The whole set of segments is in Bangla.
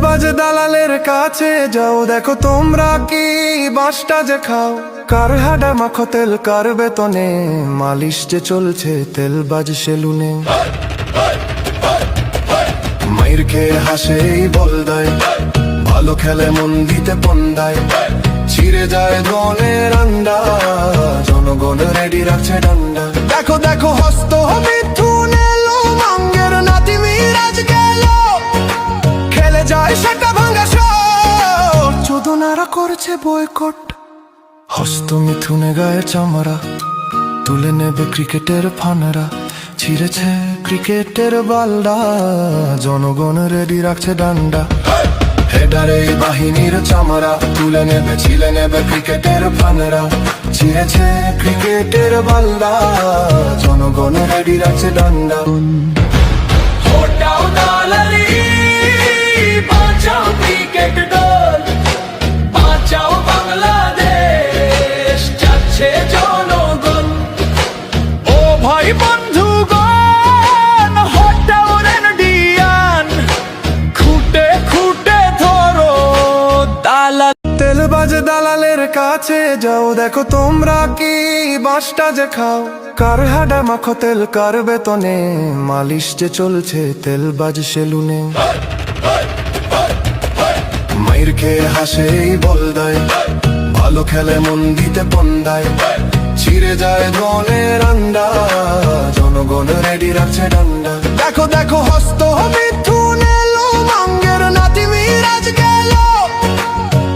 তেলবাজ দালালের কাছে যাও, দেখো তোমরা কি বাঁশটা যে খাও। কার হাডা মাখো তেল কার বেতনে, মালিশ যে চলছে তেলবাজ সেলুনে। মাইর খেয়ে হাসেই বলদায়, ভালো খেলে মন দিতে পন্দায়। ছিঁড়ে যায় ধনের আন্ডা, জনগণ রেডি রাখছে ডান্ডা। দেখো দেখো হস্ত মিথুন এলো, মাঙ্গের নাতি মিরাজ গেল। খেলে যায় সেটা ভাঙা শট, চোদনারা করছে বয়কট। হস্ত মিথুনে গায়ে চামড়া, তুলে নেবে ক্রিকেটের ফানরা। ছিঁড়েছে ক্রিকেটের বালডা, জনগণ রেডি রাখছে ডান্ডা। হেডারে বাহিনীর চামড়া, তুলে নেবে ছিলে নেবে ক্রিকেটের ফানরা। ছিঁড়েছে ক্রিকেটের বালডা, জনগণ রেডি রাখছে ডান্ডা। হটাও দালালি, বাঁচাও ক্রিকেট দল, বাঁচাও বাংলাদেশ, যাচ্ছে জনগণ। ও ভাই বন্ধুগণ, হটাও ইন্ডিয়ান, খুঁটে খুঁটে ধরো দালাল। তেলবাজ দালালের কাছে যাও, দেখো তোমরা কি বাঁশটা যে খাও। কার হাডা মাখো তেল কার বেতনে, মালিশ যে চলছে তেলবাজ সেলুনে। মাইর খেয়ে হাসেই বলদায়, ভালো খেলে মন দিতে পন্দায়। ছিঁড়ে যায় ধনের আন্ডা, জনগণ রেডি রাখছে ডান্ডা। দেখো দেখো হস্ত মিথুন এলো, মাঙ্গের নাতি মিরাজ গেল।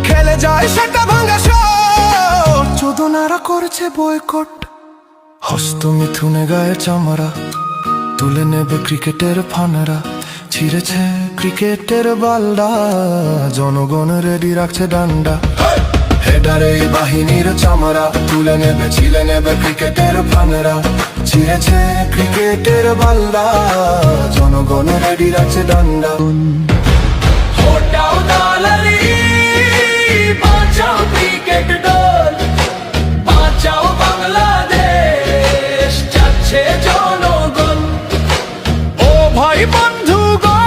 খেলে যায় সেটা ভাঙা শট, চোদনারা করছে বয়কট। হস্ত মিথুনে গায়ে চামড়া, তুলে নেবে ক্রিকেটের ফানরা। ছিঁড়েছে ক্রিকেটের বালডা, জনগণ রেডি রাখছে ডান্ডা। হেডারে বাহিনীর চামড়া, তুলে নেবে ছিলে নেবে ক্রিকেটের ফানরা। ছিঁড়েছে ক্রিকেটের বালডা, জনগণ রেডি রাখছে ডান্ডা। হটাও দালালি, বাঁচাও ক্রিকেট দল, বাঁচাও বাংলাদেশ, যাচ্ছে জনগণ। ও ভাই বন্ধুগণ,